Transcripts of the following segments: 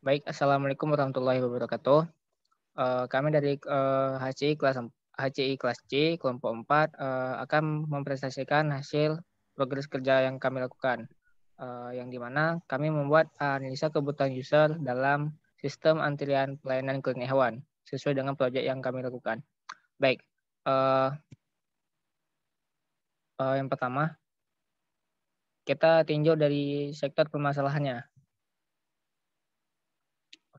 Baik, Assalamualaikum warahmatullahi wabarakatuh. Kami dari HCI kelas C, kelompok 4, akan mempresentasikan hasil progres kerja yang kami lakukan. Yang dimana kami membuat analisa kebutuhan user dalam sistem antrian pelayanan klinik hewan, sesuai dengan proyek yang kami lakukan. Baik, yang pertama, kita tinjau dari sektor permasalahannya.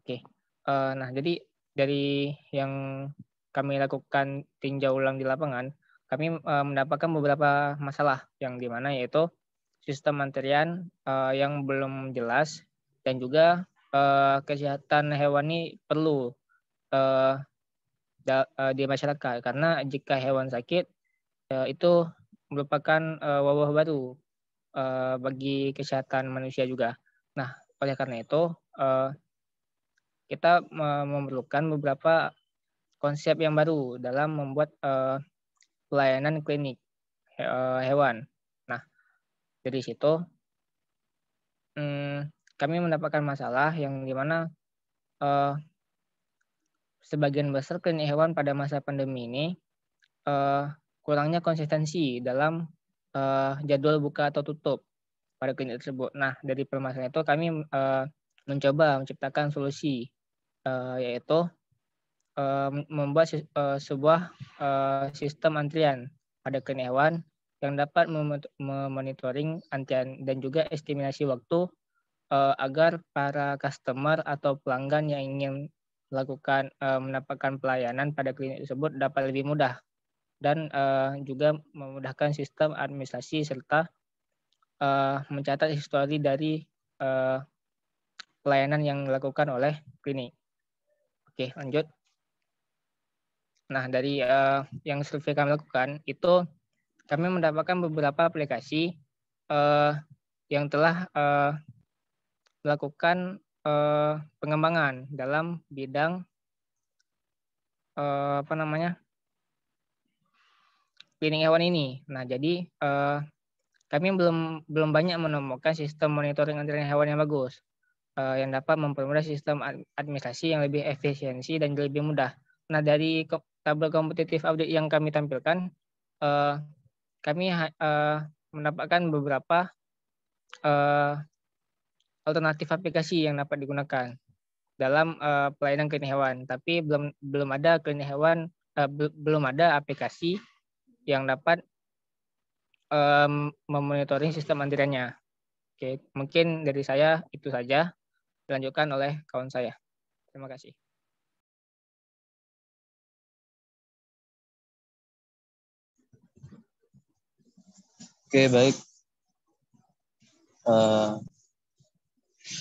Oke, nah jadi dari yang kami lakukan tinjau ulang di lapangan, kami mendapatkan beberapa masalah yang dimana yaitu sistem antrian yang belum jelas dan juga kesehatan hewan ini perlu di masyarakat karena jika hewan sakit itu merupakan wabah baru bagi kesehatan manusia juga. Nah, oleh karena itu kita memerlukan beberapa konsep yang baru dalam membuat pelayanan klinik hewan. Nah, dari situ kami mendapatkan masalah yang dimana sebagian besar klinik hewan pada masa pandemi ini kurangnya konsistensi dalam jadwal buka atau tutup pada klinik tersebut. Nah, dari permasalahan itu kami mencoba menciptakan solusi yaitu membuat sebuah sistem antrian pada klinik hewan yang dapat memonitoring antrian dan juga estimasi waktu agar para customer atau pelanggan yang ingin mendapatkan pelayanan pada klinik tersebut dapat lebih mudah dan juga memudahkan sistem administrasi serta mencatat histori dari pelayanan yang dilakukan oleh klinik. Oke, lanjut. Nah, dari yang survei kami lakukan, itu kami mendapatkan beberapa aplikasi yang telah melakukan pengembangan dalam bidang klinik hewan ini. Nah, jadi kami belum banyak menemukan sistem monitoring antrian hewan yang bagus, yang dapat mempermudah sistem administrasi yang lebih efisiensi dan lebih mudah. Nah, dari tabel kompetitif audit yang kami tampilkan, kami mendapatkan beberapa alternatif aplikasi yang dapat digunakan dalam pelayanan klinik hewan, tapi belum ada klinik hewan, belum ada aplikasi yang dapat memonitoring sistem antriannya. Oke, mungkin dari saya itu saja. Dilanjutkan oleh kawan saya. Terima kasih. Oke, baik.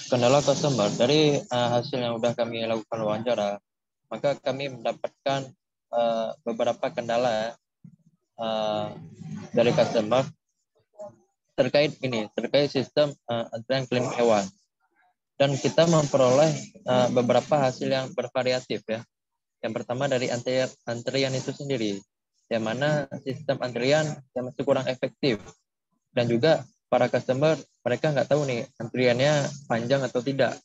Kendala customer dari hasil yang sudah kami lakukan wawancara, maka kami mendapatkan beberapa kendala dari customer terkait sistem antrian klinik hewan, dan kita memperoleh beberapa hasil yang bervariatif ya. Yang pertama dari antrian itu sendiri, yang mana sistem antrian yang masih kurang efektif, dan juga para customer mereka nggak tahu nih antriannya panjang atau tidak.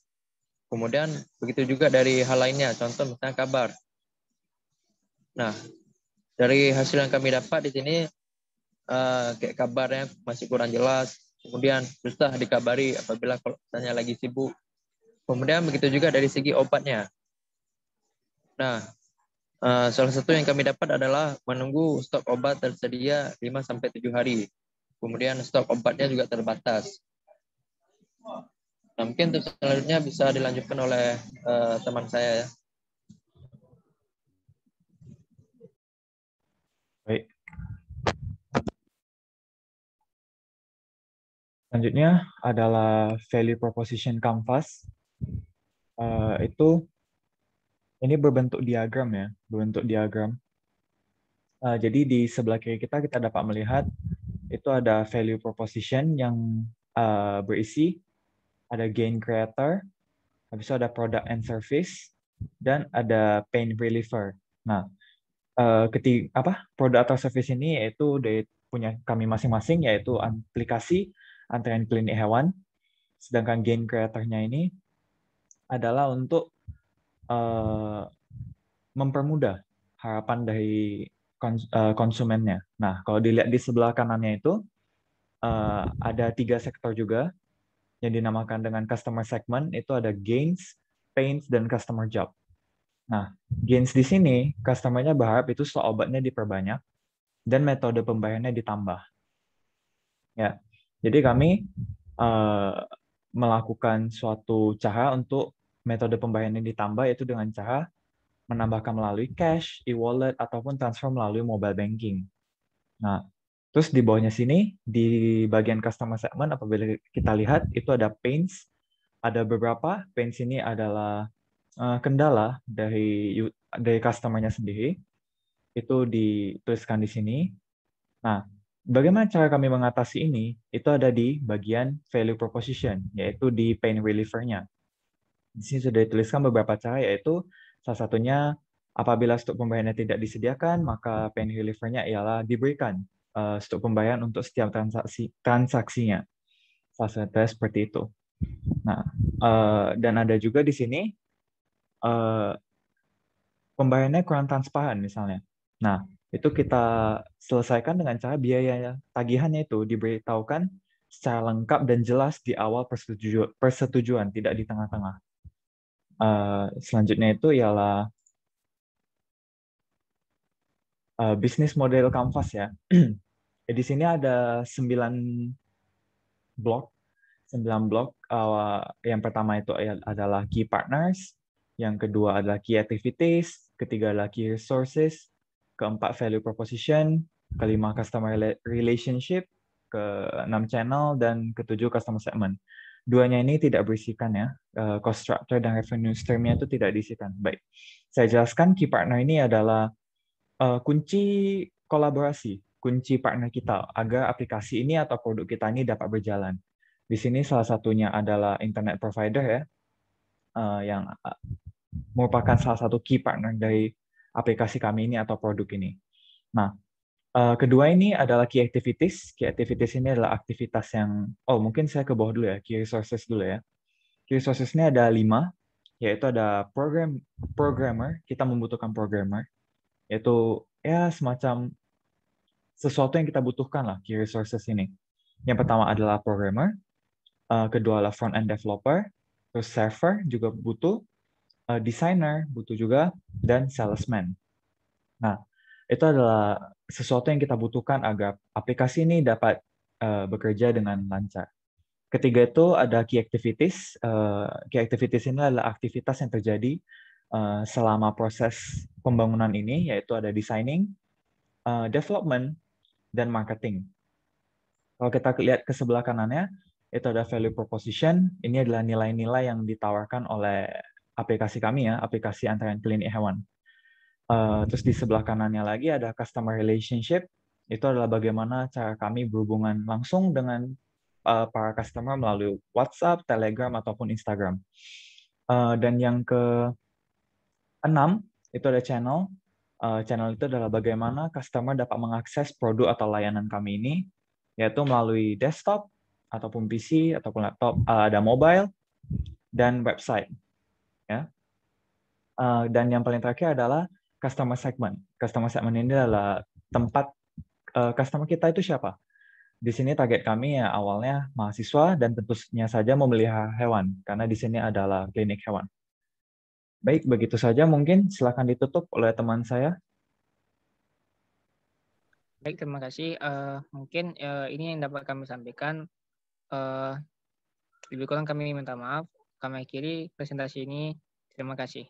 Kemudian begitu juga dari hal lainnya, contoh misalnya kabar. Nah, dari hasil yang kami dapat di sini kayak kabarnya masih kurang jelas, kemudian susah dikabari apabila kalau misalnya lagi sibuk. Kemudian begitu juga dari segi obatnya. Nah, salah satu yang kami dapat adalah menunggu stok obat tersedia 5-7 hari. Kemudian stok obatnya juga terbatas. Nah, mungkin untuk selanjutnya bisa dilanjutkan oleh teman saya ya. Baik. Selanjutnya adalah value proposition canvas. Ini berbentuk diagram ya, jadi di sebelah kiri kita dapat melihat itu ada value proposition yang berisi ada gain creator, habis itu ada product and service, dan ada pain reliever. Nah, produk atau service ini yaitu dari punya kami masing-masing, yaitu aplikasi antrian klinik hewan. Sedangkan gain creator-nya ini adalah untuk mempermudah harapan dari konsumennya. Nah, kalau dilihat di sebelah kanannya itu ada 3 sektor juga yang dinamakan dengan customer segment. Itu ada gains, pains, dan customer job. Nah, gains di sini customer-nya berharap itu slot obatnya diperbanyak dan metode pembayarannya ditambah. Ya, jadi kami melakukan suatu cara untuk metode pembayarannya ditambah, yaitu dengan cara menambahkan melalui cash, e-wallet, ataupun transfer melalui mobile banking. Nah, terus di bawahnya sini, di bagian customer segment, apabila kita lihat, itu ada pains. Ada beberapa. Pains ini adalah kendala dari customer-nya sendiri. Itu dituliskan di sini. Nah, bagaimana cara kami mengatasi ini? Itu ada di bagian value proposition, yaitu di pain reliever-nya. Di sini sudah dituliskan beberapa cara, yaitu salah satunya apabila stok pembayarannya tidak disediakan, maka pain reliever-nya ialah diberikan stok pembayaran untuk setiap transaksinya. Salah satunya seperti itu. Nah, dan ada juga di sini pembayarannya kurang transparan misalnya. Nah, itu kita selesaikan dengan cara biaya tagihannya itu diberitahukan secara lengkap dan jelas di awal persetujuan, tidak di tengah-tengah. Selanjutnya itu ialah bisnis model Canvas ya. Di sini ada 9 blok. 9 blok. Yang pertama itu adalah key partners, yang kedua adalah key activities, ketiga adalah key resources, keempat value proposition, kelima customer relationship, keenam channel, dan ketujuh customer segment. Duanya ini tidak berisikan ya, cost structure dan revenue stream-nya itu tidak diisikan. Baik, saya jelaskan key partner ini adalah kunci kolaborasi, kunci partner kita agar aplikasi ini atau produk kita ini dapat berjalan. Di sini salah satunya adalah internet provider ya, yang merupakan salah satu key partner dari aplikasi kami ini atau produk ini. Nah, kedua ini adalah key activities. Key activities ini adalah aktivitas yang, mungkin saya ke bawah dulu ya, key resources dulu ya. Key resources ini ada 5, yaitu ada programmer, kita membutuhkan programmer, yaitu ya semacam sesuatu yang kita butuhkan lah, key resources ini. Yang pertama adalah programmer, kedua adalah front-end developer, terus server juga butuh, designer butuh juga, dan salesman. Nah, itu adalah sesuatu yang kita butuhkan agar aplikasi ini dapat bekerja dengan lancar. Ketiga itu ada key activities. Key activities ini adalah aktivitas yang terjadi selama proses pembangunan ini, yaitu ada designing, development, dan marketing. Kalau kita lihat ke sebelah kanannya, itu ada value proposition. Ini adalah nilai-nilai yang ditawarkan oleh aplikasi kami ya, aplikasi antrean klinik hewan. Terus di sebelah kanannya lagi ada customer relationship. Itu adalah bagaimana cara kami berhubungan langsung dengan para customer melalui WhatsApp, Telegram, ataupun Instagram. Dan yang ke-6, itu ada channel. Channel itu adalah bagaimana customer dapat mengakses produk atau layanan kami ini, yaitu melalui desktop, ataupun PC, ataupun laptop, ada mobile, dan website. Ya. Dan yang paling terakhir adalah customer segment. Customer segment ini adalah tempat customer kita itu siapa. Di sini target kami ya awalnya mahasiswa dan tentunya saja memelihara hewan, karena di sini adalah klinik hewan. Baik, begitu saja mungkin. Silakan ditutup oleh teman saya. Baik, terima kasih. Mungkin ini yang dapat kami sampaikan. Lebih kurang kami minta maaf. Kami akhiri presentasi ini. Terima kasih.